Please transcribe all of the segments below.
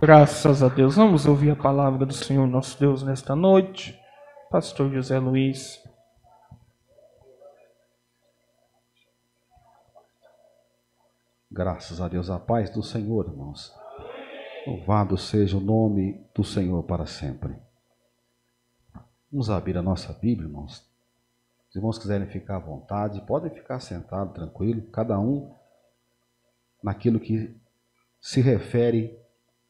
Graças a Deus. Vamos ouvir a palavra do Senhor nosso Deus nesta noite. Pastor José Luiz. Graças a Deus, a paz do Senhor, irmãos. Louvado seja o nome do Senhor para sempre. Vamos abrir a nossa Bíblia, irmãos. Se os irmãos quiserem ficar à vontade, podem ficar sentados, tranquilo, cada um naquilo que se refere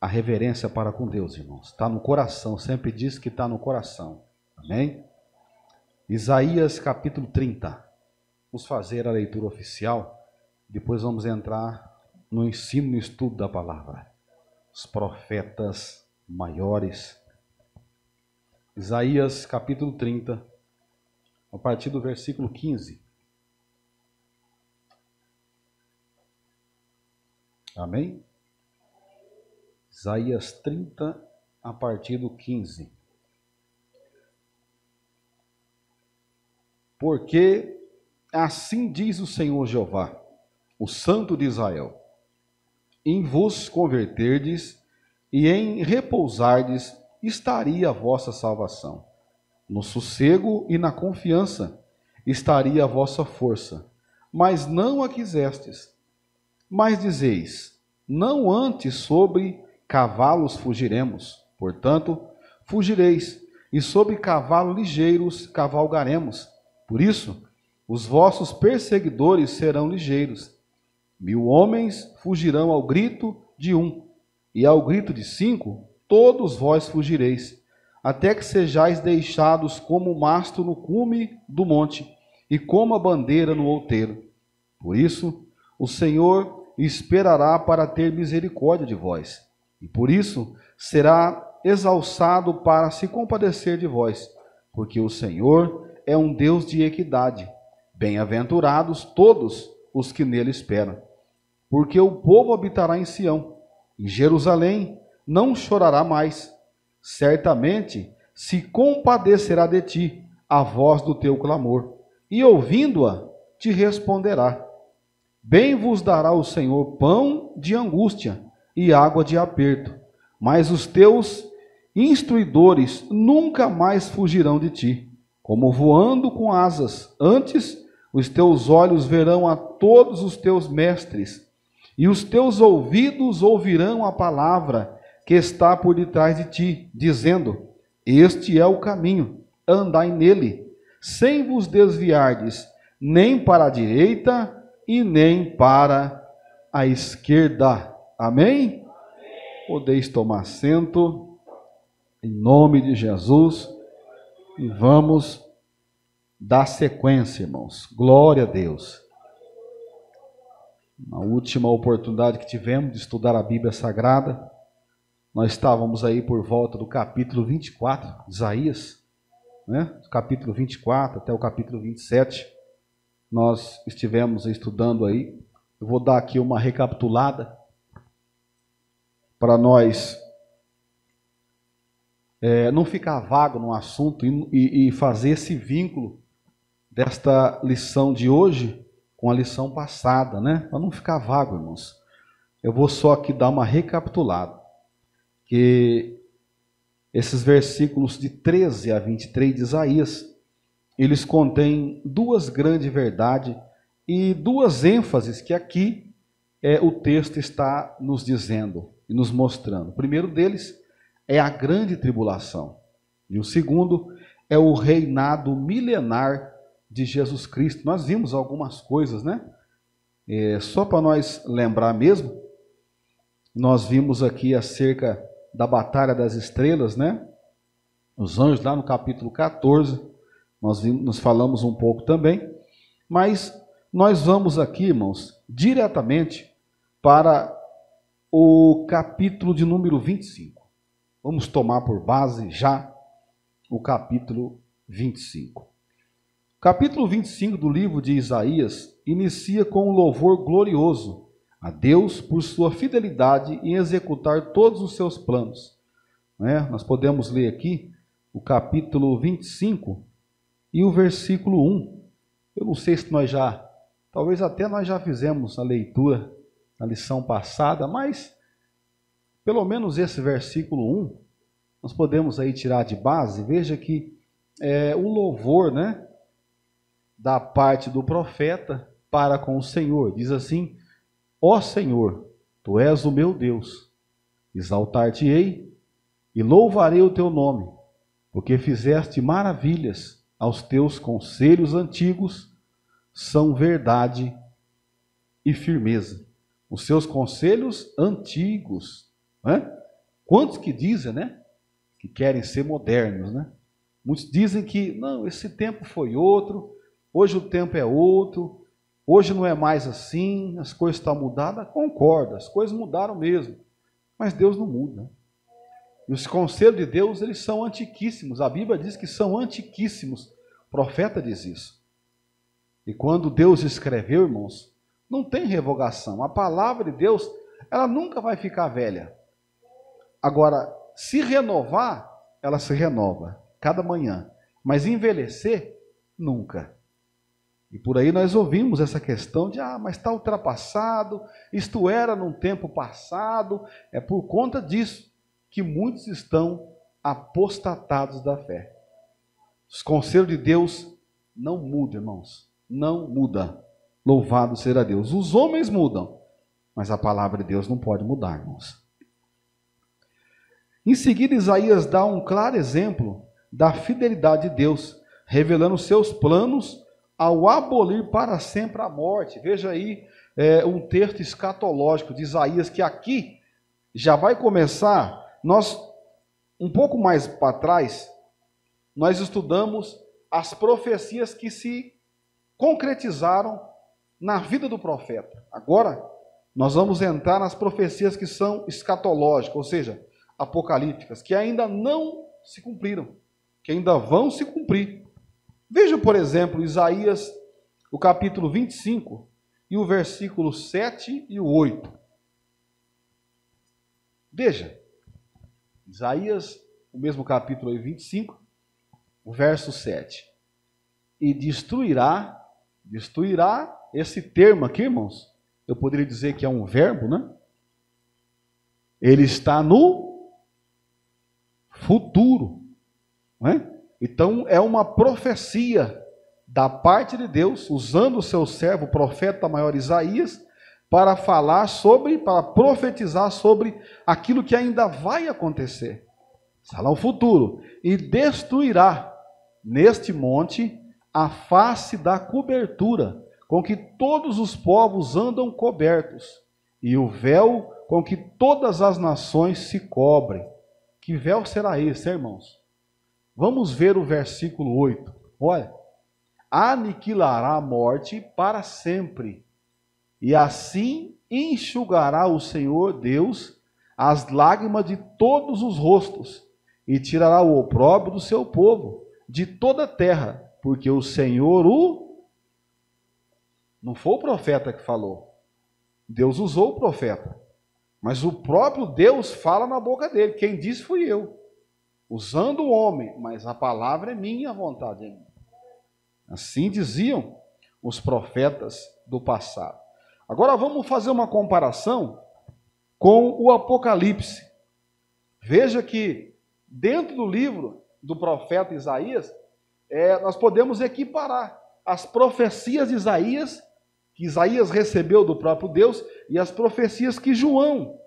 à reverência para com Deus, irmãos. Está no coração, sempre diz que está no coração. Amém? Isaías capítulo 30. Vamos fazer a leitura oficial. Depois vamos entrar no ensino, no estudo da palavra. Os profetas maiores. Isaías capítulo 30, a partir do versículo 15. Amém? Isaías 30, a partir do 15. Porque assim diz o Senhor Jeová, o Santo de Israel: em vos converterdes e em repousardes estaria a vossa salvação. No sossego e na confiança estaria a vossa força. Mas não a quisestes. Mas dizeis: não antes sobre cavalos fugiremos. Portanto, fugireis, e sobre cavalos ligeiros cavalgaremos. Por isso, os vossos perseguidores serão ligeiros. 1000 homens fugirão ao grito de um, e ao grito de 5, todos vós fugireis, até que sejais deixados como o mastro no cume do monte, e como a bandeira no outeiro. Por isso, o Senhor esperará para ter misericórdia de vós, e por isso será exalçado para se compadecer de vós, porque o Senhor é um Deus de equidade. Bem-aventurados todos os que nele esperam. Porque o povo habitará em Sião, em Jerusalém não chorará mais. Certamente se compadecerá de ti a voz do teu clamor, e ouvindo-a te responderá. Bem vos dará o Senhor pão de angústia e água de aperto, mas os teus instruidores nunca mais fugirão de ti, como voando com asas. Antes os teus olhos verão a todos os teus mestres, e os teus ouvidos ouvirão a palavra que está por detrás de ti, dizendo: este é o caminho, andai nele, sem vos desviardes, nem para a direita e nem para a esquerda. Amém? Podeis tomar assento, em nome de Jesus, e vamos dar sequência, irmãos. Glória a Deus. Na última oportunidade que tivemos de estudar a Bíblia Sagrada, nós estávamos aí por volta do capítulo 24 de Isaías, né? Do capítulo 24 até o capítulo 27. Nós estivemos estudando aí. Eu vou dar aqui uma recapitulada para nós não ficar vago no assunto e fazer esse vínculo desta lição de hoje com a lição passada, né? Para não ficar vago, irmãos. Eu vou só aqui dar uma recapitulada. Que esses versículos de 13 a 23 de Isaías, eles contêm duas grandes verdades e duas ênfases que aqui o texto está nos dizendo e nos mostrando. O primeiro deles é a grande tribulação. E o segundo é o reinado milenar de Jesus Cristo. Nós vimos algumas coisas, né? Só para nós lembrar mesmo, nós vimos aqui acerca da Batalha das Estrelas, né? Os anjos, lá no capítulo 14, nós falamos um pouco também, mas nós vamos aqui, irmãos, diretamente para o capítulo de número 25. Vamos tomar por base já o capítulo 25. O capítulo 25 do livro de Isaías inicia com um louvor glorioso a Deus por sua fidelidade em executar todos os seus planos. Nós podemos ler aqui o capítulo 25 e o versículo 1. Eu não sei se talvez até nós já fizemos a leitura na lição passada, mas pelo menos esse versículo 1, nós podemos aí tirar de base. Veja que o louvor, né, da parte do profeta para com o Senhor. Diz assim: ó Senhor, tu és o meu Deus, exaltar-te-ei e louvarei o teu nome, porque fizeste maravilhas, aos teus conselhos antigos são verdade e firmeza. Os seus conselhos antigos, né? Quantos que dizem, né, que querem ser modernos, né? Muitos dizem que, não, esse tempo foi outro, hoje o tempo é outro, hoje não é mais assim, as coisas estão mudadas. Concordo, as coisas mudaram mesmo, mas Deus não muda. E os conselhos de Deus, eles são antiquíssimos. A Bíblia diz que são antiquíssimos. O profeta diz isso. E quando Deus escreveu, irmãos, não tem revogação. A palavra de Deus, ela nunca vai ficar velha. Agora, se renovar, ela se renova cada manhã. Mas envelhecer, nunca. E por aí nós ouvimos essa questão de, mas está ultrapassado, isto era num tempo passado. É por conta disso que muitos estão apostatados da fé. Os conselhos de Deus não mudam, irmãos. Não muda. Louvado seja Deus. Os homens mudam, mas a palavra de Deus não pode mudar, irmãos. Em seguida, Isaías dá um claro exemplo da fidelidade de Deus, revelando seus planos ao abolir para sempre a morte. Veja aí um texto escatológico de Isaías, que aqui já vai começar. Nós, um pouco mais para trás, nós estudamos as profecias que se concretizaram na vida do profeta. Agora, nós vamos entrar nas profecias que são escatológicas, ou seja, apocalípticas, que ainda não se cumpriram, que ainda vão se cumprir. Veja, por exemplo, Isaías, o capítulo 25, e o versículo 7 e o 8. Veja, Isaías, o mesmo capítulo 25, o verso 7. E destruirá, esse termo aqui, irmãos, eu poderia dizer que é um verbo, né? Ele está no futuro, né? Então é uma profecia da parte de Deus, usando o seu servo, o profeta maior Isaías, para falar para profetizar sobre aquilo que ainda vai acontecer. Está lá o futuro. E destruirá neste monte a face da cobertura, com que todos os povos andam cobertos, e o véu com que todas as nações se cobrem. Que véu será esse, irmãos? Vamos ver o versículo 8. Olha. Aniquilará a morte para sempre, e assim enxugará o Senhor Deus as lágrimas de todos os rostos, e tirará o opróbrio do seu povo, de toda a terra, porque o Senhor Não foi o profeta que falou. Deus usou o profeta. Mas o próprio Deus fala na boca dele. Quem disse fui eu. Usando o homem. Mas a palavra é minha, a vontade é minha. Assim diziam os profetas do passado. Agora vamos fazer uma comparação com o Apocalipse. Veja que dentro do livro do profeta Isaías, nós podemos equiparar as profecias de Isaías, que Isaías recebeu do próprio Deus, e as profecias que João,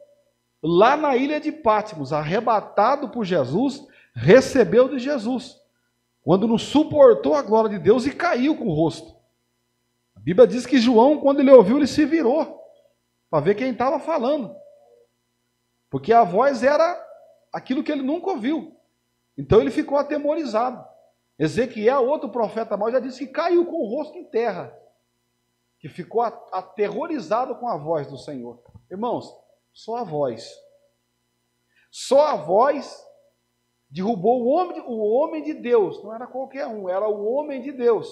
lá na ilha de Patmos, arrebatado por Jesus, recebeu de Jesus, quando não suportou a glória de Deus e caiu com o rosto. A Bíblia diz que João, quando ele ouviu, ele se virou, para ver quem estava falando, porque a voz era aquilo que ele nunca ouviu. Então ele ficou atemorizado. Ezequiel, outro profeta mau, já disse que caiu com o rosto em terra, que ficou aterrorizado com a voz do Senhor. Irmãos, só a voz derrubou o homem de Deus. Não era qualquer um, era o homem de Deus.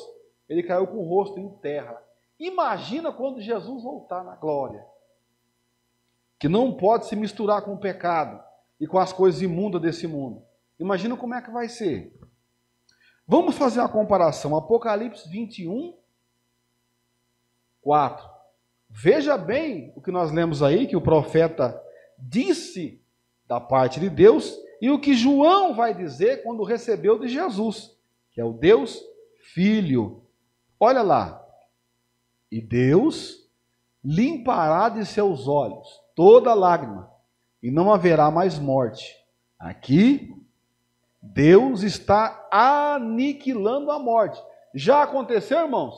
Ele caiu com o rosto em terra. Imagina quando Jesus voltar na glória, que não pode se misturar com o pecado e com as coisas imundas desse mundo. Imagina como é que vai ser. Vamos fazer uma comparação. Apocalipse 21, 4. Veja bem o que nós lemos aí, que o profeta disse da parte de Deus e o que João vai dizer quando recebeu de Jesus, que é o Deus Filho. Olha lá. E Deus limpará de seus olhos toda lágrima, e não haverá mais morte. Aqui, Deus está aniquilando a morte. Já aconteceu, irmãos?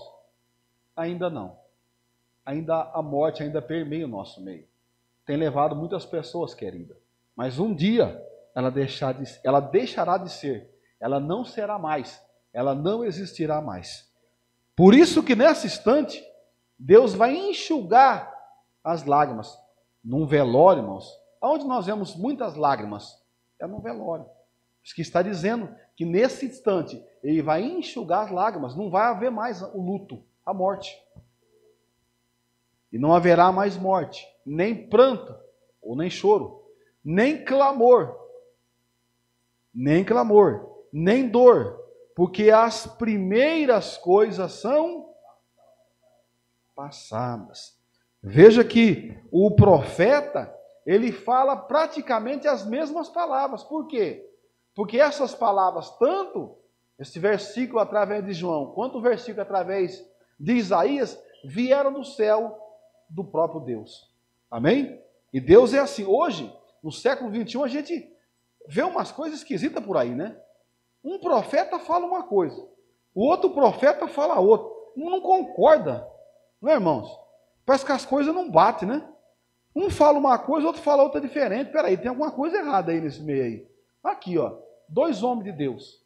Ainda não. Ainda a morte ainda permeia o nosso meio. Tem levado muitas pessoas, querida. Mas um dia ela deixará de ser. Ela não será mais. Ela não existirá mais. Por isso que nesse instante, Deus vai enxugar as lágrimas. Num velório, irmãos, onde nós vemos muitas lágrimas, é num velório. Isso que está dizendo que nesse instante, Ele vai enxugar as lágrimas, não vai haver mais o luto, a morte. E não haverá mais morte, nem pranto, ou nem choro, nem clamor, nem dor, porque as primeiras coisas são passadas. Veja que o profeta, ele fala praticamente as mesmas palavras. Por quê? Porque essas palavras, tanto esse versículo através de João, quanto o versículo através de Isaías, vieram do céu do próprio Deus. Amém? E Deus é assim. Hoje, no século 21, a gente vê umas coisas esquisitas por aí, né? Um profeta fala uma coisa, o outro profeta fala outra. Não concorda, não é, irmãos? Parece que as coisas não batem, né? Um fala uma coisa, o outro fala outra diferente. Peraí, tem alguma coisa errada aí nesse meio aí. Aqui, ó, 2 homens de Deus.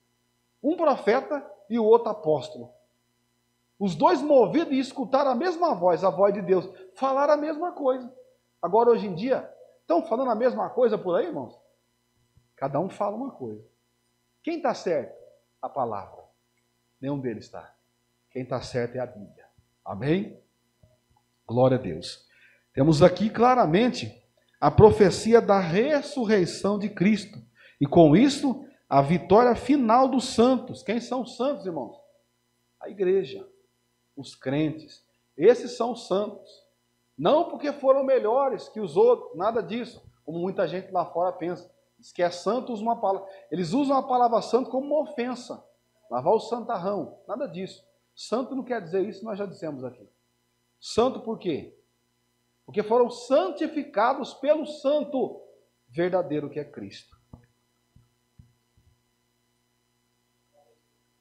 Um profeta e o outro apóstolo. Os dois movidos e escutaram a mesma voz, a voz de Deus. Falaram a mesma coisa. Agora, hoje em dia, estão falando a mesma coisa por aí, irmãos? Cada um fala uma coisa. Quem está certo? A palavra. Nenhum deles está. Quem está certo é a Bíblia. Amém? Glória a Deus. Temos aqui claramente a profecia da ressurreição de Cristo. E com isso, a vitória final dos santos. Quem são os santos, irmãos? A igreja, os crentes. Esses são os santos. Não porque foram melhores que os outros, nada disso. Como muita gente lá fora pensa. Diz que é santo, usa uma palavra. Eles usam a palavra santo como uma ofensa. Lavar o santarrão, nada disso. Santo não quer dizer isso, nós já dissemos aqui. Santo por quê? Porque foram santificados pelo santo verdadeiro que é Cristo.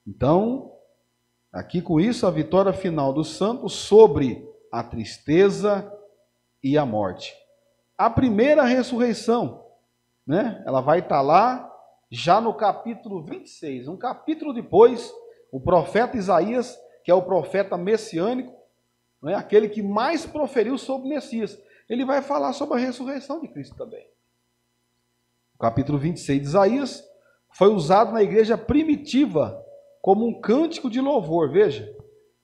Então, aqui com isso, a vitória final dos santos sobre a tristeza e a morte. A primeira ressurreição, né? Ela vai estar lá já no capítulo 26. Um capítulo depois, o profeta Isaías, que é o profeta messiânico, não é? Aquele que mais proferiu sobre o Messias, ele vai falar sobre a ressurreição de Cristo também. O capítulo 26 de Isaías foi usado na igreja primitiva como um cântico de louvor. Veja,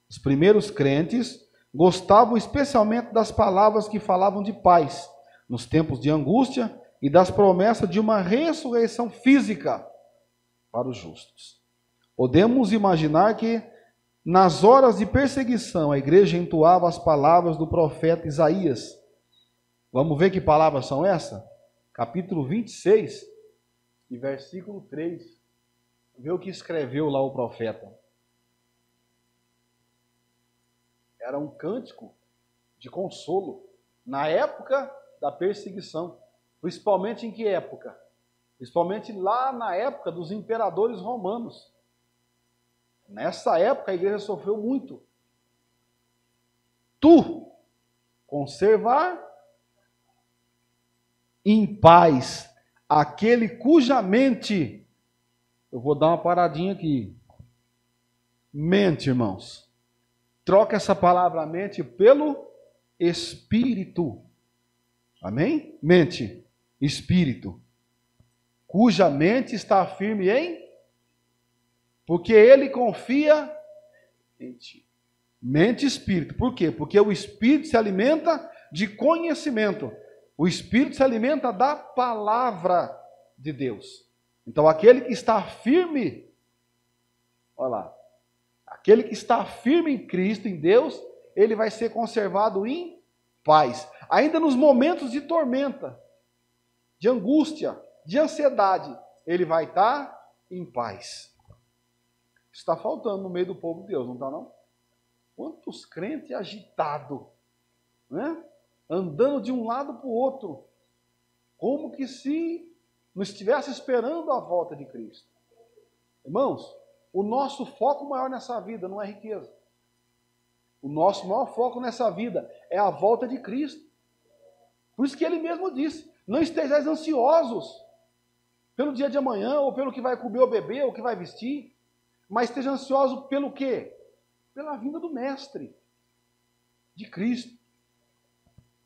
os primeiros crentes gostavam especialmente das palavras que falavam de paz nos tempos de angústia e das promessas de uma ressurreição física para os justos. Podemos imaginar que nas horas de perseguição a igreja entoava as palavras do profeta Isaías. Vamos ver que palavras são essas? Capítulo 26 e versículo 3. Vê o que escreveu lá o profeta. Era um cântico de consolo na época da perseguição. Principalmente em que época? Principalmente lá na época dos imperadores romanos. Nessa época a igreja sofreu muito. Tu conservar em paz aquele cuja mente... Eu vou dar uma paradinha aqui. Mente, irmãos. Troca essa palavra mente pelo espírito. Amém? Mente, espírito. Cuja mente está firme em... Porque ele confia em ti. Mente e espírito. Por quê? Porque o espírito se alimenta de conhecimento. O espírito se alimenta da palavra de Deus. Então, aquele que está firme, olha lá, aquele que está firme em Cristo, em Deus, ele vai ser conservado em paz. Ainda nos momentos de tormenta. de angústia, de ansiedade, ele vai estar em paz. Isso está faltando no meio do povo de Deus, não está não? Quantos crentes agitados, né? Andando de um lado para o outro, como que se não estivesse esperando a volta de Cristo. Irmãos, o nosso foco maior nessa vida não é riqueza. O nosso maior foco nessa vida é a volta de Cristo. Por isso que ele mesmo disse, não estejais ansiosos pelo dia de amanhã, ou pelo que vai comer ou beber, ou que vai vestir, mas esteja ansioso pelo quê? Pela vinda do Mestre, de Cristo.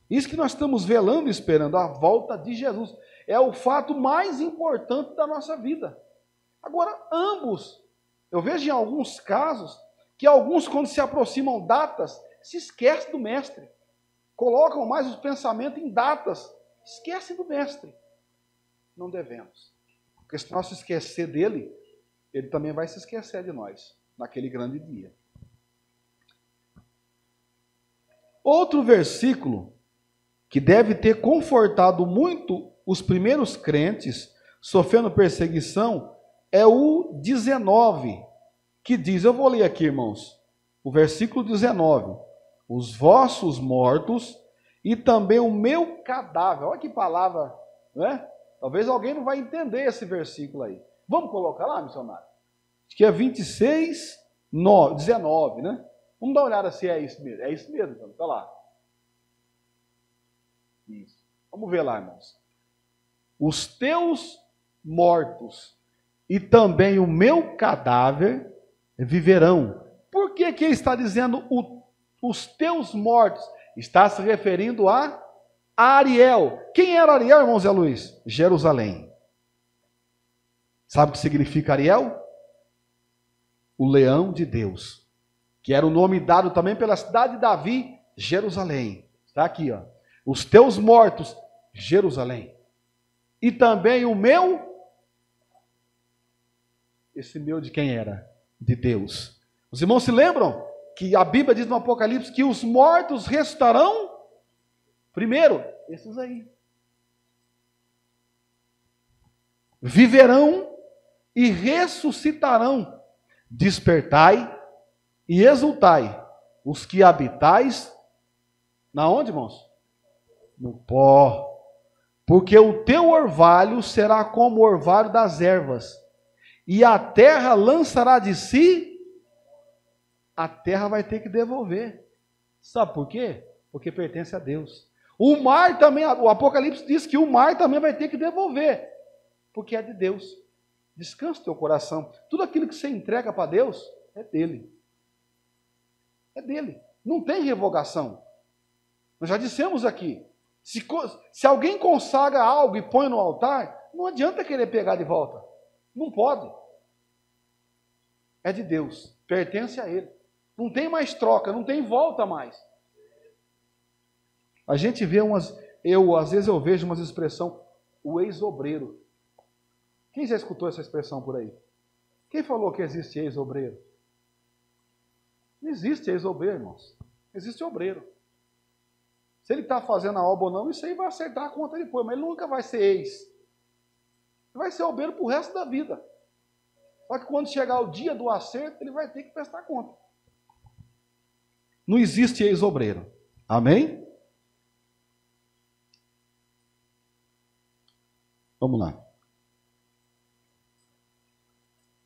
Isso que nós estamos velando e esperando, a volta de Jesus. É o fato mais importante da nossa vida. Agora, ambos, eu vejo em alguns casos, que alguns, quando se aproximam datas, se esquecem do Mestre. Colocam mais os pensamentos em datas, esquecem do Mestre. Não devemos. Porque se nós se esquecer dele, ele também vai se esquecer de nós, naquele grande dia. Outro versículo que deve ter confortado muito os primeiros crentes sofrendo perseguição é o 19, que diz, eu vou ler aqui, irmãos, o versículo 19, os vossos mortos e também o meu cadáver. Olha que palavra, né? Talvez alguém não vai entender esse versículo aí. Vamos colocar lá, missionário? Acho que é 26, 19, né? Vamos dar uma olhada se é isso mesmo. É isso mesmo, então. Está lá. Isso. Vamos ver lá, irmãos. Os teus mortos e também o meu cadáver viverão. Por que que ele está dizendo os teus mortos? Está se referindo a Ariel. Quem era Ariel, irmão Zé Luiz? Jerusalém. Sabe o que significa Ariel? O leão de Deus. Que era o nome dado também pela cidade de Davi, Jerusalém. Está aqui, ó. Os teus mortos, Jerusalém. E também o meu. Esse meu de quem era? De Deus. Os irmãos se lembram que a Bíblia diz no Apocalipse que os mortos restarão primeiro, esses aí. Viverão e ressuscitarão. Despertai e exultai, os que habitais, na onde, irmãos? No pó. Porque o teu orvalho será como o orvalho das ervas, e a terra lançará de si, a terra vai ter que devolver. Sabe por quê? Porque pertence a Deus. O mar também, o Apocalipse diz que o mar também vai ter que devolver, porque é de Deus. Descansa o teu coração. Tudo aquilo que você entrega para Deus é dele. É dele. Não tem revogação. Nós já dissemos aqui, se alguém consagra algo e põe no altar, não adianta querer pegar de volta. Não pode. É de Deus. Pertence a ele. Não tem mais troca, não tem volta mais. A gente vê às vezes eu vejo umas expressões, o ex-obreiro. Quem já escutou essa expressão por aí? Quem falou que existe ex-obreiro? Não existe ex-obreiro, irmãos. Existe obreiro. Se ele está fazendo a obra ou não, isso aí vai acertar a conta depois, mas ele nunca vai ser ex. Ele vai ser obreiro para o resto da vida. Só que quando chegar o dia do acerto, ele vai ter que prestar conta. Não existe ex-obreiro. Amém? Vamos lá.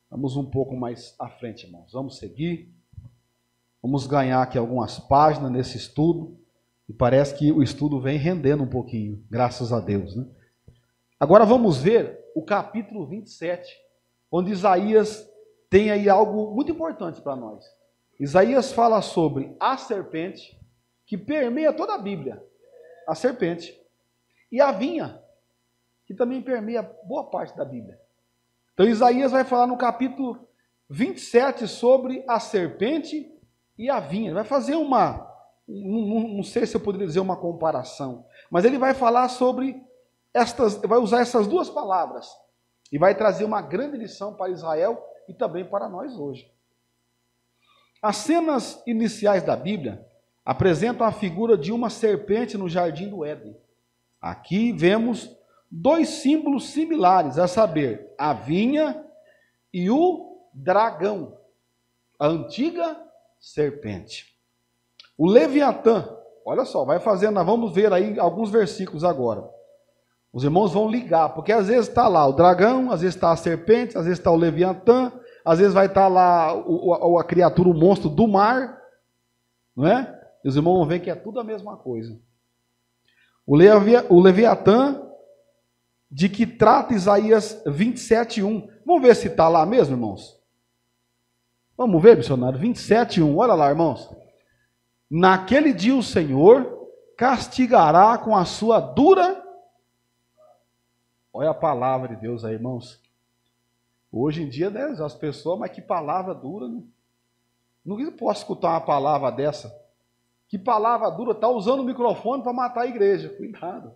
Vamos um pouco mais à frente, irmãos. Vamos seguir. Vamos ganhar aqui algumas páginas nesse estudo. E parece que o estudo vem rendendo um pouquinho, graças a Deus, né? Agora vamos ver o capítulo 27, onde Isaías tem aí algo muito importante para nós. Isaías fala sobre a serpente, que permeia toda a Bíblia. A serpente. E a vinha, que também permeia boa parte da Bíblia. Então Isaías vai falar no capítulo 27 sobre a serpente e a vinha. Vai fazer não sei se eu poderia dizer uma comparação, mas ele vai falar sobre vai usar essas duas palavras e vai trazer uma grande lição para Israel e também para nós hoje. As cenas iniciais da Bíblia apresentam a figura de uma serpente no jardim do Éden. Aqui vemos dois símbolos similares, a saber, a vinha e o dragão, a antiga serpente. O Leviatã, olha só, vai fazendo, nós vamos ver aí alguns versículos agora. Os irmãos vão ligar, porque às vezes está lá o dragão, às vezes está a serpente, às vezes está o Leviatã, às vezes vai estar lá a criatura, o monstro do mar, não é? E os irmãos vão ver que é tudo a mesma coisa. O Leviatã, de que trata Isaías 27:1. Vamos ver se está lá mesmo, irmãos? Vamos ver, missionário? 27:1, olha lá, irmãos. Naquele dia o Senhor castigará com a sua dura... Olha a palavra de Deus aí, irmãos. Hoje em dia, né, as pessoas, mas que palavra dura, né? Não posso escutar uma palavra dessa. Que palavra dura, está usando o microfone para matar a igreja. Cuidado.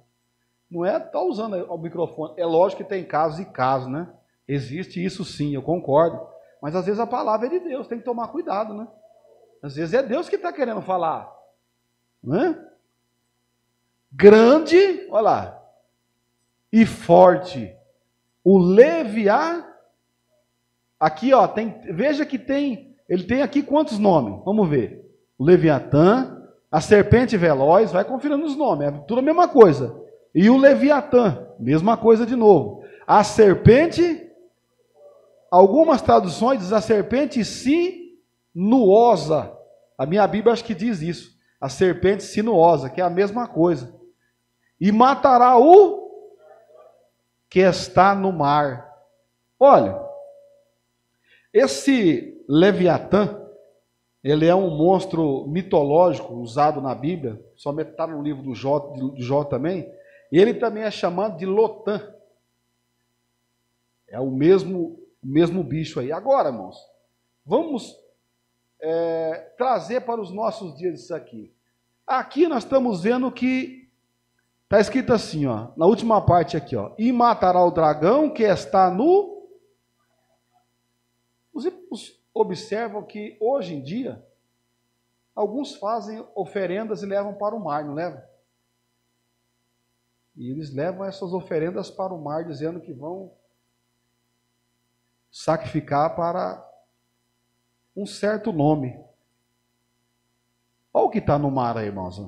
Não é está usando o microfone. É lógico que tem casos e casos, né? Existe isso sim, eu concordo. Mas às vezes a palavra é de Deus, tem que tomar cuidado, né? Às vezes é Deus que está querendo falar. Né? Grande, olha lá, e forte. O Leviatã. Aqui, ó, veja que ele tem aqui quantos nomes? Vamos ver. O Leviatã, a serpente veloz, vai conferindo os nomes, é tudo a mesma coisa. E o Leviatã, mesma coisa de novo. A serpente, algumas traduções dizem a serpente sinuosa. A minha Bíblia acho que diz isso. A serpente sinuosa, que é a mesma coisa. E matará o que está no mar. Olha, esse Leviatã, ele é um monstro mitológico usado na Bíblia, somente está no livro do Jó também. Ele também é chamado de Lotã. É o mesmo bicho aí. Agora, irmãos, vamos trazer para os nossos dias isso aqui. Aqui nós estamos vendo que está escrito assim, ó, na última parte aqui, ó, e matará o dragão que está no... Os observam que hoje em dia, alguns fazem oferendas e levam para o mar, não levam? E eles levam essas oferendas para o mar, dizendo que vão sacrificar para um certo nome. Olha o que está no mar aí, irmãos.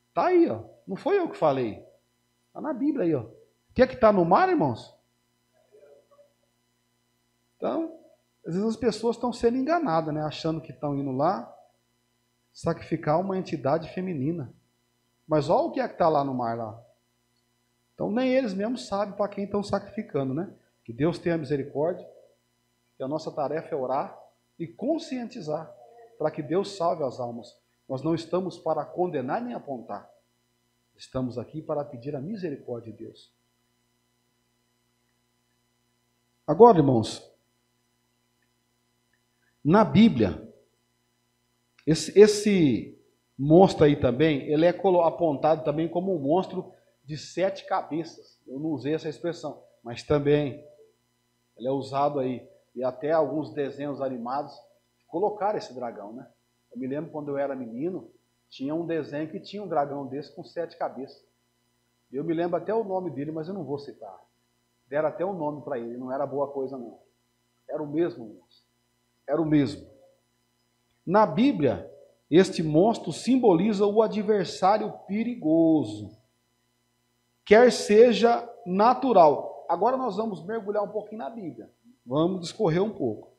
Está aí, ó. Não foi eu que falei. Está na Bíblia aí, ó. O que é que está no mar, irmãos? Então, às vezes as pessoas estão sendo enganadas, né? Achando que estão indo lá sacrificar uma entidade feminina. Mas olha o que é que está lá no mar lá. Então nem eles mesmos sabem para quem estão sacrificando, né? Que Deus tenha misericórdia. E a nossa tarefa é orar e conscientizar para que Deus salve as almas. Nós não estamos para condenar nem apontar. Estamos aqui para pedir a misericórdia de Deus. Agora, irmãos, na Bíblia, esse monstro aí também, ele é apontado também como um monstro de 7 cabeças. Eu não usei essa expressão, mas também ele é usado aí. E até alguns desenhos animados colocaram esse dragão, né? Eu me lembro quando eu era menino, tinha um desenho que tinha um dragão desse com 7 cabeças. Eu me lembro até o nome dele, mas eu não vou citar. Deram até um nome para ele, não era boa coisa não. Era o mesmo monstro. Era o mesmo. Na Bíblia, este monstro simboliza o adversário perigoso, quer seja natural. Agora nós vamos mergulhar um pouquinho na Bíblia. Vamos discorrer um pouco.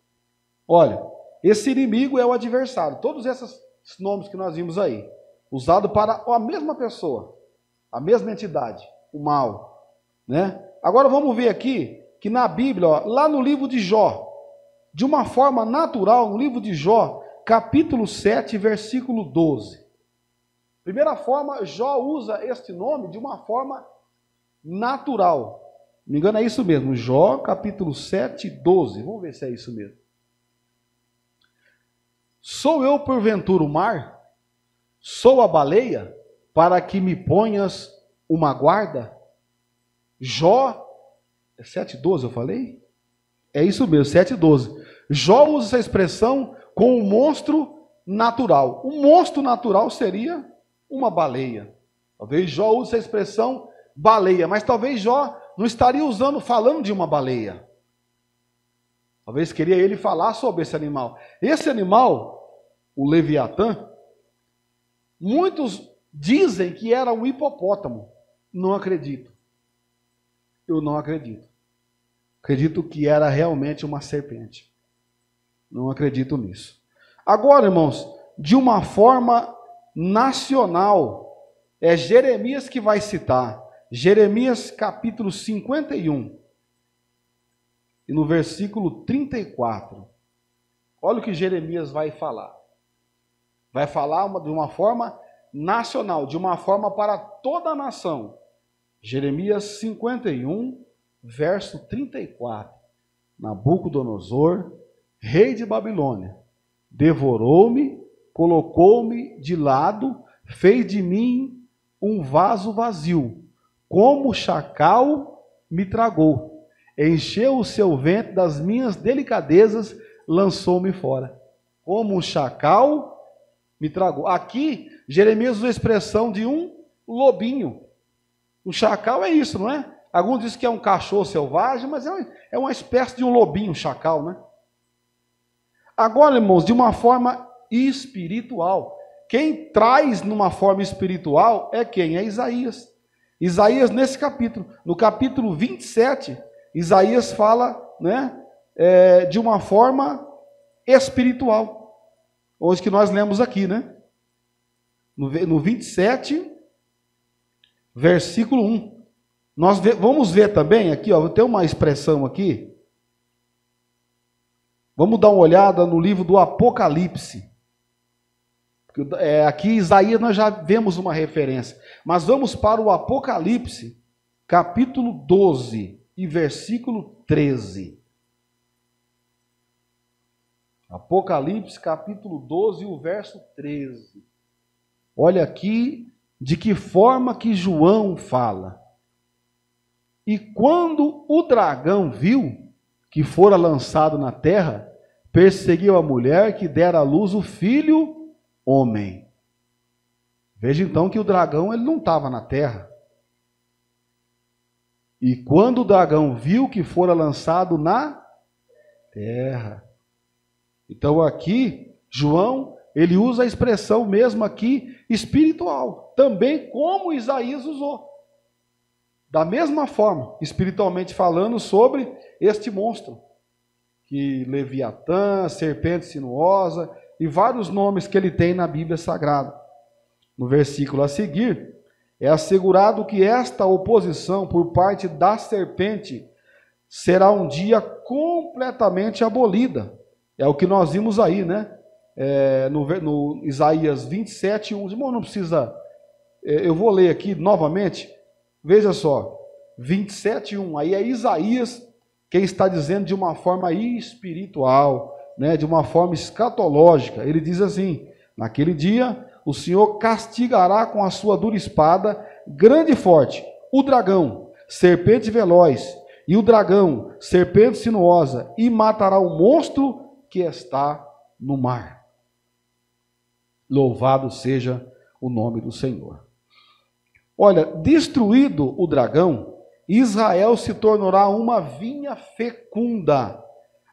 Olha, esse inimigo é o adversário. Todos esses nomes que nós vimos aí, usado para a mesma pessoa, a mesma entidade, o mal, né? Agora vamos ver aqui que na Bíblia, ó, lá no livro de Jó, de uma forma natural, no livro de Jó, capítulo 7, versículo 12. Primeira forma, Jó usa este nome de uma forma natural. Não me engano, é isso mesmo. Jó, capítulo 7, 12. Vamos ver se é isso mesmo. Sou eu, porventura, o mar? Sou a baleia, para que me ponhas uma guarda? Jó, é 7,12 eu falei? É isso mesmo, 7,12. Jó usa essa expressão com um monstro natural. Um monstro natural seria uma baleia. Talvez Jó use essa expressão baleia, mas talvez Jó não estaria falando de uma baleia. Talvez queria ele falar sobre esse animal. Esse animal, o Leviatã, muitos dizem que era um hipopótamo. Não acredito. Eu não acredito. Acredito que era realmente uma serpente. Não acredito nisso. Agora, irmãos, de uma forma nacional, é Jeremias que vai citar. Jeremias capítulo 51. E no versículo 34. Olha o que Jeremias vai falar. Vai falar de uma forma nacional, de uma forma para toda a nação. Jeremias 51, verso 34. Nabucodonosor, rei de Babilônia, devorou-me, colocou-me de lado, fez de mim um vaso vazio, como chacal me tragou, encheu o seu ventre das minhas delicadezas, lançou-me fora. Como um chacal me tragou. Aqui, Jeremias usa a expressão de um lobinho. O chacal é isso, não é? Alguns dizem que é um cachorro selvagem, mas é uma espécie de um lobinho, um chacal, né? Agora, irmãos, de uma forma espiritual. Quem traz numa forma espiritual é quem? É Isaías. Isaías, nesse capítulo, no capítulo 27, Isaías fala, né, de uma forma espiritual. Hoje que nós lemos aqui, né? No 27, versículo 1. Vamos ver também aqui, ó, tem uma expressão aqui. Vamos dar uma olhada no livro do Apocalipse. Aqui Isaías nós já vemos uma referência. Mas vamos para o Apocalipse, capítulo 12 e versículo 13. Apocalipse, capítulo 12 e o verso 13. Olha aqui de que forma que João fala. E quando o dragão viu que fora lançado na terra, perseguiu a mulher que dera à luz o filho homem. Veja então que o dragão ele não estava na terra. E quando o dragão viu que fora lançado na terra. Então aqui, João, ele usa a expressão mesmo aqui espiritual. Também como Isaías usou. Da mesma forma, espiritualmente falando sobre este monstro. Que Leviatã, serpente sinuosa e vários nomes que ele tem na Bíblia Sagrada. No versículo a seguir, é assegurado que esta oposição por parte da serpente será um dia completamente abolida. É o que nós vimos aí, né? No Isaías 27, 1. Irmão, não precisa... eu vou ler aqui novamente. Veja só. 27, 1. Aí é Isaías quem está dizendo de uma forma espiritual, né? De uma forma escatológica. Ele diz assim: naquele dia o Senhor castigará com a sua dura espada, grande e forte, o dragão, serpente veloz, e o dragão, serpente sinuosa, e matará o monstro que está no mar. Louvado seja o nome do Senhor. Olha, destruído o dragão, Israel se tornará uma vinha fecunda.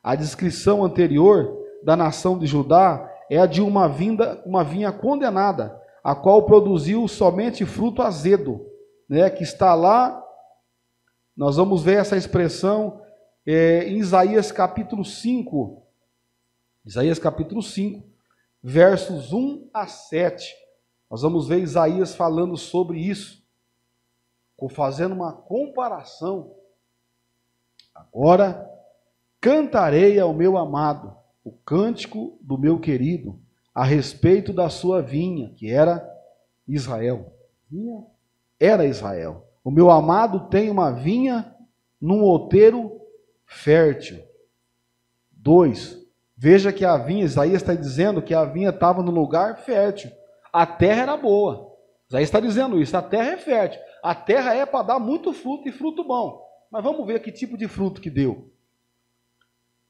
A descrição anterior da nação de Judá é a de uma vinha condenada, a qual produziu somente fruto azedo, né, que está lá. Nós vamos ver essa expressão em Isaías capítulo 5. Isaías capítulo 5, versos 1 a 7. Nós vamos ver Isaías falando sobre isso, fazendo uma comparação. Agora cantarei ao meu amado o cântico do meu querido a respeito da sua vinha, que era Israel. Era Israel. O meu amado tem uma vinha num outeiro fértil. 2. Veja que a vinha, Isaías está dizendo que a vinha estava no lugar fértil. A terra era boa. Isaías está dizendo isso, a terra é fértil. A terra é para dar muito fruto e fruto bom. Mas vamos ver que tipo de fruto que deu.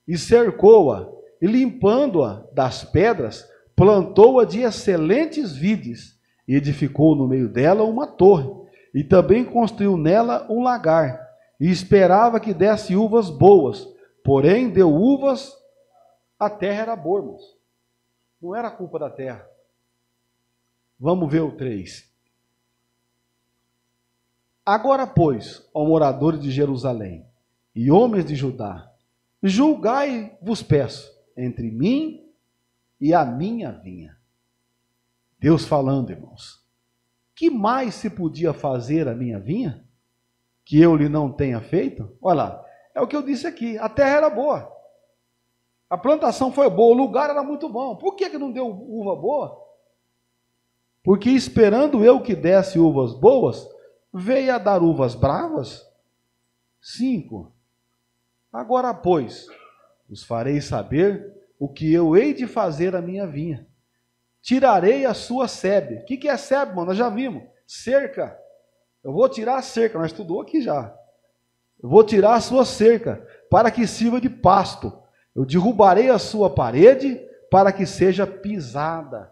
E cercou-a, e limpando-a das pedras, plantou-a de excelentes vides, e edificou no meio dela uma torre, e também construiu nela um lagar, e esperava que desse uvas boas, porém deu uvas, a terra era boa, irmãos. Não era culpa da terra. Vamos ver o 3. Agora, pois, ó moradores de Jerusalém e homens de Judá, julgai, vos peço, entre mim e a minha vinha. Deus falando, irmãos. Que mais se podia fazer a minha vinha? Que eu lhe não tenha feito? Olha lá, é o que eu disse aqui. A terra era boa. A plantação foi boa, o lugar era muito bom. Por que não deu uva boa? Porque esperando eu que desse uvas boas, veio a dar uvas bravas? 5. Agora, pois, os farei saber o que eu hei de fazer à minha vinha. Tirarei a sua sebe. O que é sebe, mano? Nós já vimos. Cerca. Eu vou tirar a cerca, nós estudou aqui já. Eu vou tirar a sua cerca, para que sirva de pasto. Eu derrubarei a sua parede, para que seja pisada.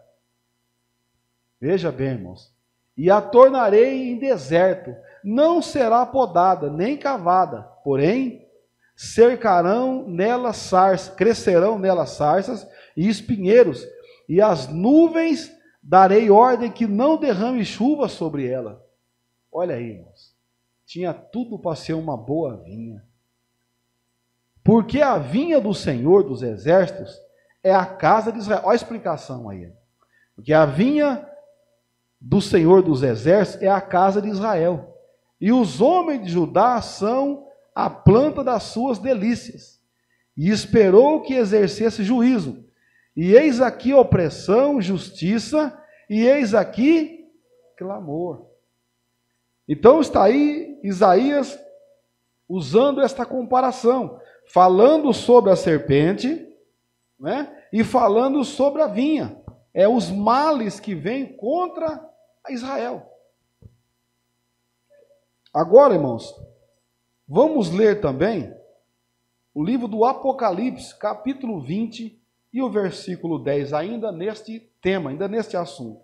Veja bem, irmãos. E a tornarei em deserto. Não será podada, nem cavada. Porém, cercarão nela sarsas, crescerão nela sarsas e espinheiros. E as nuvens darei ordem que não derrame chuva sobre ela. Olha aí, irmãos. Tinha tudo para ser uma boa vinha. Porque a vinha do Senhor dos Exércitos é a casa de Israel. Olha a explicação aí. Porque a vinha do Senhor dos Exércitos é a casa de Israel. E os homens de Judá são a planta das suas delícias. E esperou que exercesse juízo. E eis aqui opressão, justiça, e eis aqui clamor. Então está aí Isaías usando esta comparação, falando sobre a serpente, né, e falando sobre a vinha. É os males que vêm contra Israel. Agora, irmãos, vamos ler também o livro do Apocalipse, capítulo 20 e o versículo 10, ainda neste tema, ainda neste assunto.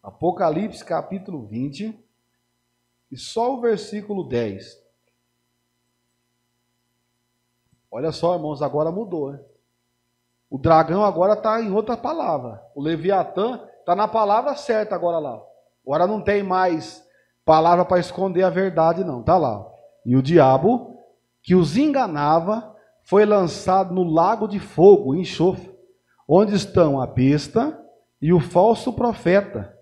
Apocalipse, capítulo 20 e só o versículo 10. Olha só, irmãos, agora mudou, né? O dragão agora está em outra palavra. O Leviatã está na palavra certa agora lá. Agora não tem mais palavra para esconder a verdade, não. Está lá. E o diabo, que os enganava, foi lançado no lago de fogo e enxofre, onde estão a besta e o falso profeta.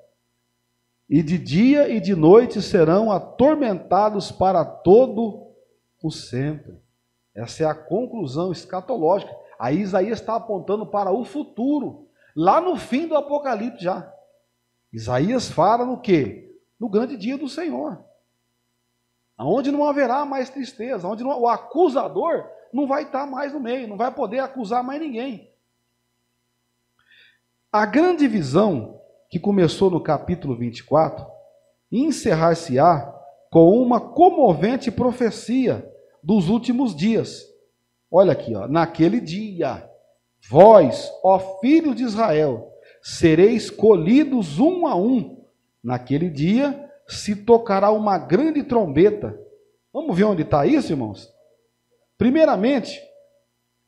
E de dia e de noite serão atormentados para todo o sempre. Essa é a conclusão escatológica. Aí Isaías está apontando para o futuro, lá no fim do Apocalipse já. Isaías fala no quê? No grande dia do Senhor. Onde não haverá mais tristeza, onde o acusador não vai estar mais no meio, não vai poder acusar mais ninguém. A grande visão, que começou no capítulo 24, encerrar-se-á com uma comovente profecia dos últimos dias. Olha aqui, ó, naquele dia, vós, ó filhos de Israel, sereis colhidos um a um. Naquele dia se tocará uma grande trombeta. Vamos ver onde está isso, irmãos? Primeiramente,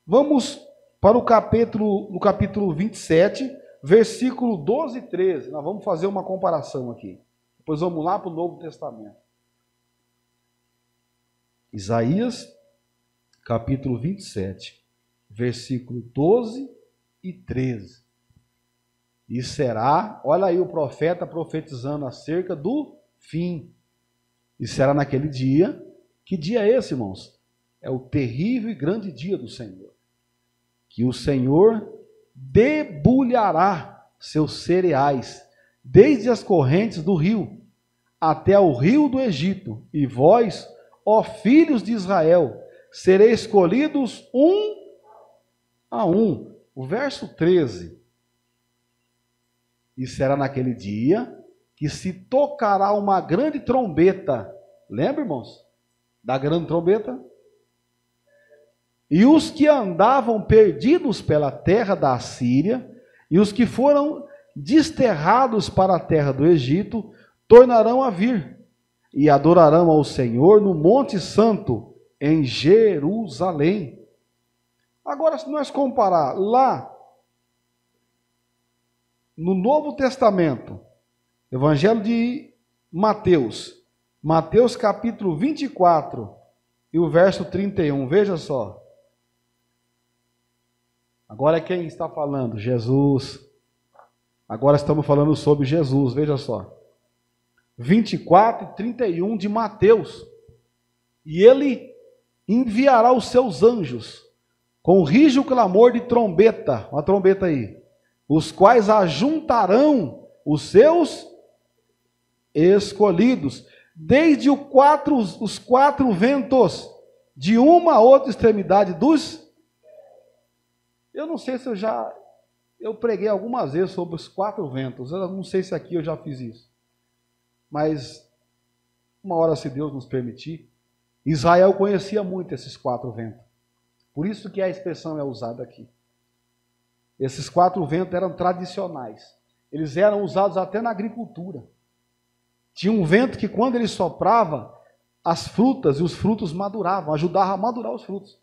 vamos para o capítulo 27, versículo 12 e 13. Nós vamos fazer uma comparação aqui. Depois vamos lá para o Novo Testamento. Isaías, capítulo 27, versículo 12 e 13. E será, olha aí o profeta profetizando acerca do fim. E será naquele dia, que dia é esse, irmãos? É o terrível e grande dia do Senhor. Que o Senhor debulhará seus cereais, desde as correntes do rio, até o rio do Egito. E vós, ó filhos de Israel, sereis escolhidos um a um. O verso 13. E será naquele dia que se tocará uma grande trombeta. Lembra, irmãos? Da grande trombeta? E os que andavam perdidos pela terra da Assíria, e os que foram desterrados para a terra do Egito, tornarão a vir. e adorarão ao Senhor no Monte Santo, em Jerusalém. Agora, se nós comparar lá no Novo Testamento, Evangelho de Mateus, Mateus capítulo 24 e o verso 31, veja só. Agora quem está falando? Jesus. Agora estamos falando sobre Jesus, veja só. 24 e 31 de Mateus. E ele enviará os seus anjos com rijo clamor de trombeta, uma trombeta aí, os quais ajuntarão os seus escolhidos, desde os quatro ventos, de uma a outra extremidade dos... Eu não sei se eu preguei algumas vezes sobre os quatro ventos, eu não sei se aqui eu já fiz isso, mas uma hora, se Deus nos permitir, Israel conhecia muito esses quatro ventos, por isso que a expressão é usada aqui. Esses quatro ventos eram tradicionais, eles eram usados até na agricultura. Tinha um vento que quando ele soprava, as frutas e os frutos maduravam, ajudava a madurar os frutos.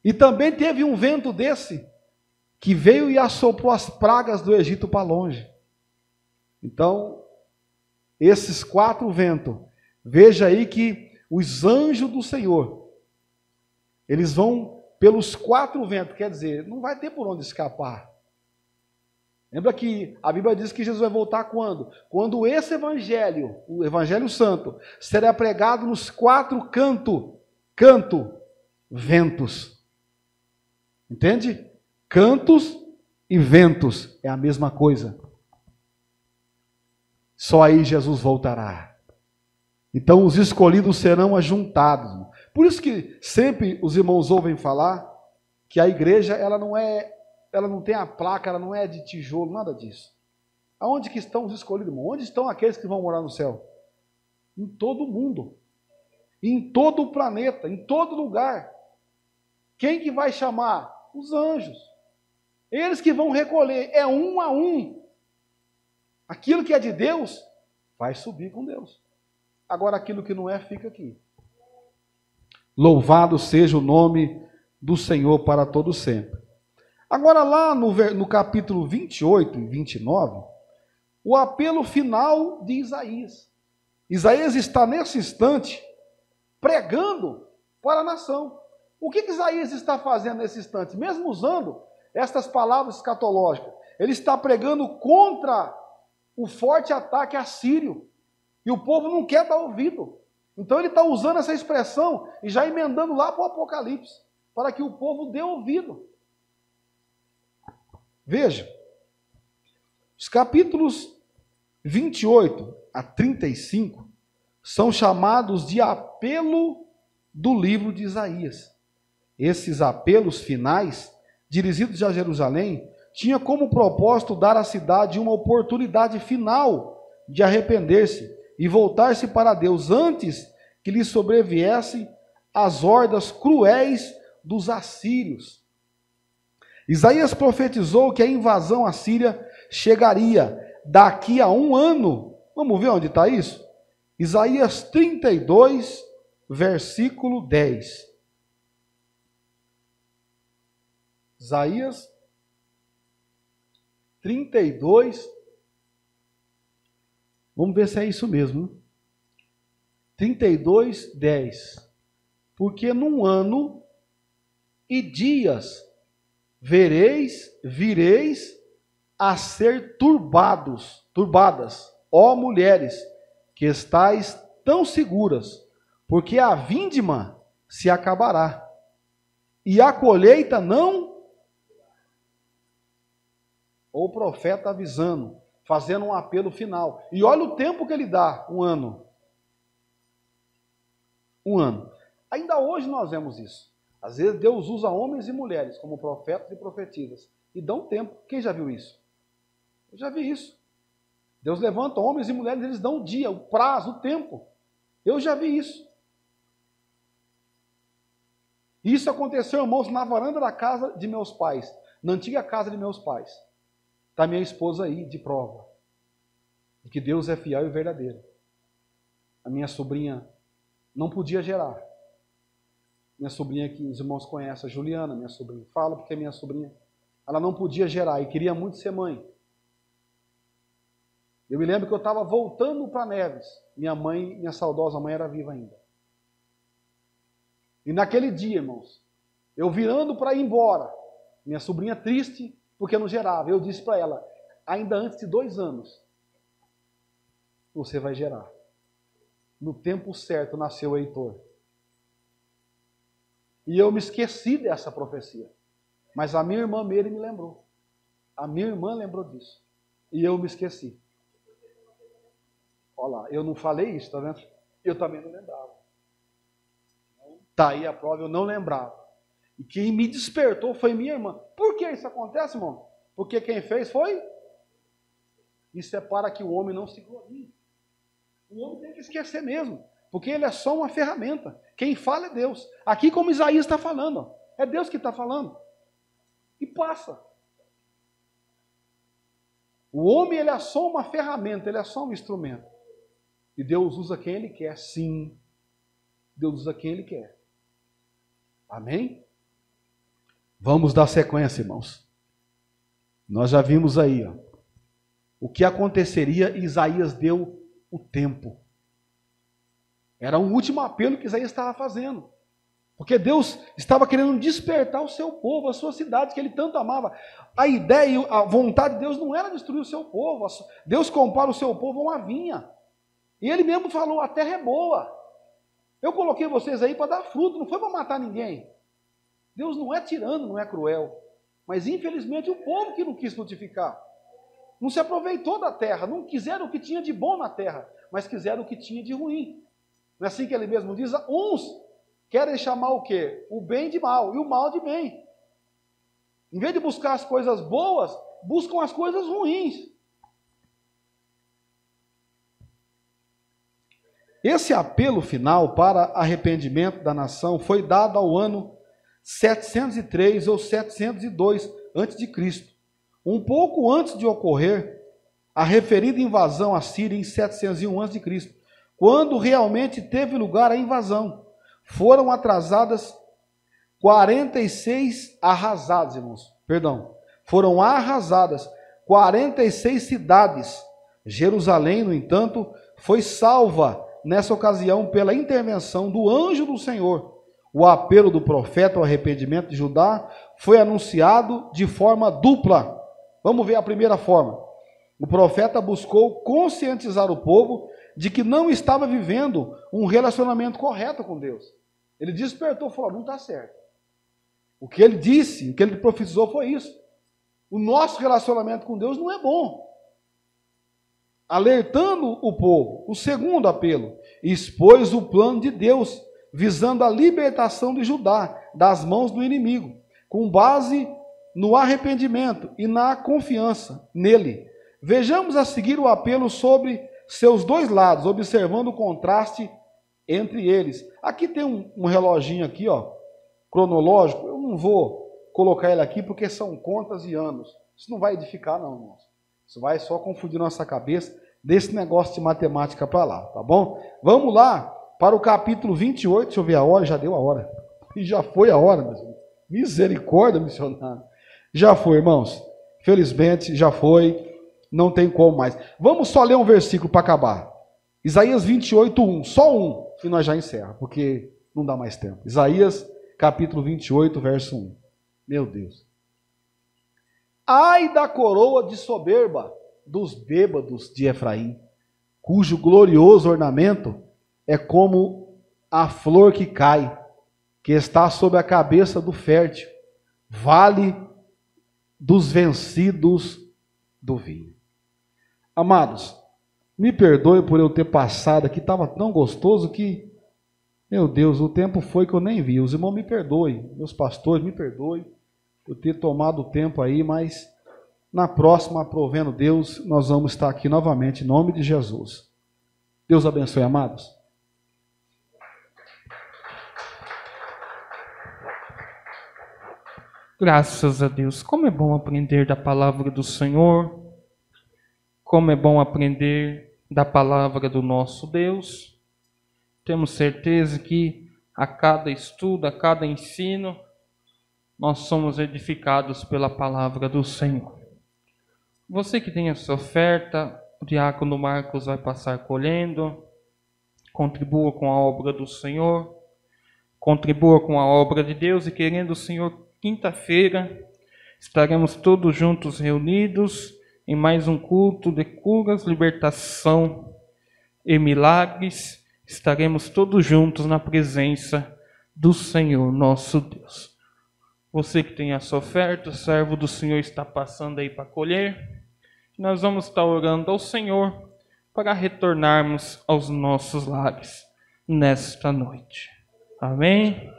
E também teve um vento desse, que veio e assoprou as pragas do Egito para longe. Então, esses quatro ventos, veja aí que os anjos do Senhor, eles vão pelos quatro ventos, quer dizer, não vai ter por onde escapar. Lembra que a Bíblia diz que Jesus vai voltar quando? Quando esse evangelho, o Evangelho Santo, será pregado nos quatro ventos. Entende? Cantos e ventos é a mesma coisa. Só aí Jesus voltará. Então os escolhidos serão ajuntados. Por isso que sempre os irmãos ouvem falar que a igreja ela não tem a placa, ela não é de tijolo, nada disso. Aonde que estão os escolhidos, irmão? Onde estão aqueles que vão morar no céu? Em todo o mundo. Em todo o planeta, em todo lugar. Quem que vai chamar? Os anjos. Eles que vão recolher, é um a um. Aquilo que é de Deus, vai subir com Deus. Agora aquilo que não é, fica aqui. Louvado seja o nome do Senhor para todo sempre. Agora lá no capítulo 28 e 29, o apelo final de Isaías. Isaías está nesse instante pregando para a nação. O que Isaías está fazendo nesse instante? Mesmo usando estas palavras escatológicas, ele está pregando contra o forte ataque assírio. E o povo não quer dar ouvido. Então ele está usando essa expressão e já emendando lá para o Apocalipse, para que o povo dê ouvido. Veja, os capítulos 28 a 35 são chamados de apelo do livro de Isaías. Esses apelos finais, dirigidos a Jerusalém, tinham como propósito dar à cidade uma oportunidade final de arrepender-se e voltar-se para Deus antes que lhe sobreviesse as hordas cruéis dos assírios. Isaías profetizou que a invasão assíria chegaria daqui a 1 ano. Vamos ver onde está isso? Isaías 32, versículo 10. Isaías 32. Vamos ver se é isso mesmo. 32, 10. Porque num ano e dias vireis a ser turbadas, ó mulheres, que estáis tão seguras, porque a vindima se acabará, e a colheita não... Ou o profeta avisando, fazendo um apelo final. E olha o tempo que ele dá, 1 ano. 1 ano. Ainda hoje nós vemos isso. Às vezes Deus usa homens e mulheres como profetas e profetisas. E dá um tempo. Quem já viu isso? Eu já vi isso. Deus levanta homens e mulheres, eles dão o dia, o prazo, o tempo. Eu já vi isso. Isso aconteceu, irmãos, na varanda da casa de meus pais. Na antiga casa de meus pais. Está minha esposa aí de prova. De que Deus é fiel e verdadeiro. a minha sobrinha não podia gerar. Minha sobrinha que os irmãos conhecem, a Juliana, minha sobrinha. Falo porque é minha sobrinha. Ela não podia gerar e queria muito ser mãe. Eu me lembro que eu estava voltando para Neves. Minha mãe, minha saudosa mãe, era viva ainda. E naquele dia, irmãos, eu virando para ir embora, minha sobrinha triste porque não gerava, eu disse para ela, ainda antes de 2 anos, você vai gerar. No tempo certo nasceu o Heitor. E eu me esqueci dessa profecia. Mas a minha irmã Meire me lembrou. A minha irmã lembrou disso. E eu me esqueci. Olha lá, eu não falei isso, tá vendo? Eu também não lembrava. Tá aí a prova, eu não lembrava. E quem me despertou foi minha irmã. Por que isso acontece, irmão? Porque quem fez foi? Isso é para que o homem não se glorie. O homem tem que esquecer mesmo. Porque ele é só uma ferramenta. Quem fala é Deus. Aqui como Isaías está falando. Ó, é Deus que está falando. E passa. O homem ele é só uma ferramenta, ele é só um instrumento. E Deus usa quem Ele quer, sim. Deus usa quem Ele quer. Amém? Vamos dar sequência, irmãos. Nós já vimos aí, ó, o que aconteceria, Isaías deu o tempo. Era um último apelo que Isaías estava fazendo. Porque Deus estava querendo despertar o seu povo, a sua cidade, que Ele tanto amava. A ideia e a vontade de Deus não era destruir o seu povo. Deus compara o seu povo a uma vinha. E Ele mesmo falou, a terra é boa. Eu coloquei vocês aí para dar fruto, não foi para matar ninguém. Deus não é tirano, não é cruel. Mas infelizmente o povo que não quis frutificar. Não se aproveitou da terra, não quiseram o que tinha de bom na terra, mas quiseram o que tinha de ruim. Não é assim que Ele mesmo diz? Uns querem chamar o quê? O bem de mal e o mal de bem. Em vez de buscar as coisas boas, buscam as coisas ruins. Esse apelo final para arrependimento da nação foi dado ao ano 703 ou 702 a.C. Um pouco antes de ocorrer a referida invasão assíria em 701 a.C., quando realmente teve lugar a invasão. Foram atrasadas 46 arrasadas, irmãos. Perdão. Foram arrasadas 46 cidades. Jerusalém, no entanto, foi salva nessa ocasião pela intervenção do anjo do Senhor. O apelo do profeta ao arrependimento de Judá foi anunciado de forma dupla. Vamos ver a primeira forma. O profeta buscou conscientizar o povo de que não estava vivendo um relacionamento correto com Deus. Ele despertou e falou, não está certo. O que ele disse, o que ele profetizou foi isso. O nosso relacionamento com Deus não é bom. Alertando o povo, o segundo apelo, expôs o plano de Deus, visando a libertação de Judá das mãos do inimigo, com base no arrependimento e na confiança nele. Vejamos a seguir o apelo sobre seus dois lados, observando o contraste entre eles. Aqui tem um reloginho aqui, ó, cronológico. Eu não vou colocar ele aqui porque são contas e anos. Isso não vai edificar não, irmãos. Isso vai só confundir nossa cabeça desse negócio de matemática para lá, tá bom? Vamos lá para o capítulo 28, deixa eu ver a hora, já deu a hora. E já foi a hora, meus irmãos. Misericórdia, missionário. Já foi, irmãos. Felizmente, já foi. Não tem como mais. Vamos só ler um versículo para acabar. Isaías 28, 1. Só um, e nós já encerramos, porque não dá mais tempo. Isaías, capítulo 28, verso 1. Meu Deus. Ai da coroa de soberba dos bêbados de Efraim, cujo glorioso ornamento é como a flor que cai, que está sobre a cabeça do fértil, vale dos vencidos do vinho. Amados, me perdoe por eu ter passado aqui, estava tão gostoso que, meu Deus, o tempo foi que eu nem vi. Os irmãos me perdoem, meus pastores me perdoem por ter tomado o tempo aí, mas na próxima, aprovendo Deus, nós vamos estar aqui novamente, em nome de Jesus. Deus abençoe, amados. Graças a Deus. Como é bom aprender da palavra do Senhor. Como é bom aprender da palavra do nosso Deus. temos certeza que a cada estudo, a cada ensino, nós somos edificados pela palavra do Senhor. Você que tem a sua oferta, o diácono Marcos vai passar colhendo. Contribua com a obra do Senhor, contribua com a obra de Deus, e querendo o Senhor, quinta-feira estaremos todos juntos reunidos em mais um culto de curas, libertação e milagres. Estaremos todos juntos na presença do Senhor nosso Deus. Você que tem a sua oferta, o servo do Senhor está passando aí para colher. Nós vamos estar orando ao Senhor para retornarmos aos nossos lares nesta noite. Amém?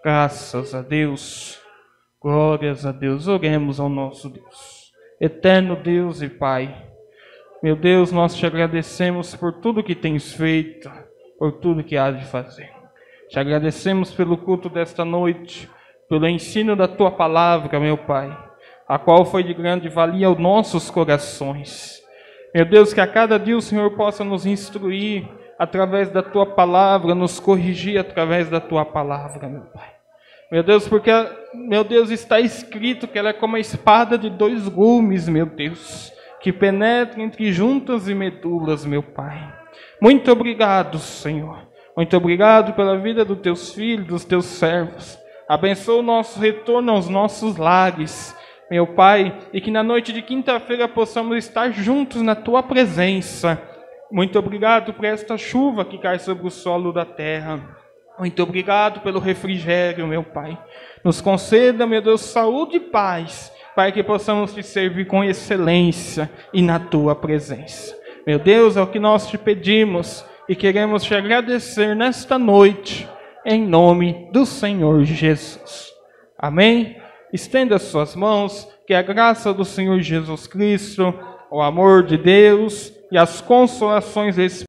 Graças a Deus. Glórias a Deus. Oremos ao nosso Deus. Eterno Deus e Pai, meu Deus, nós te agradecemos por tudo que tens feito, por tudo que hás de fazer. Te agradecemos pelo culto desta noite, pelo ensino da Tua palavra, meu Pai, a qual foi de grande valia aos nossos corações. Meu Deus, que a cada dia o Senhor possa nos instruir através da Tua palavra, nos corrigir através da Tua palavra, meu Pai. Meu Deus, porque, meu Deus, está escrito que ela é como a espada de 2 gumes, meu Deus, que penetra entre juntas e medulas, meu Pai. Muito obrigado, Senhor. Muito obrigado pela vida dos Teus filhos, dos Teus servos. Abençoa o nosso retorno aos nossos lares, meu Pai, e que na noite de quinta-feira possamos estar juntos na Tua presença. Muito obrigado por esta chuva que cai sobre o solo da terra. Muito obrigado pelo refrigério, meu Pai. Nos conceda, meu Deus, saúde e paz, para que possamos te servir com excelência e na Tua presença. Meu Deus, é o que nós te pedimos e queremos te agradecer nesta noite, em nome do Senhor Jesus. Amém? Estenda as suas mãos, que a graça do Senhor Jesus Cristo, o amor de Deus e as consolações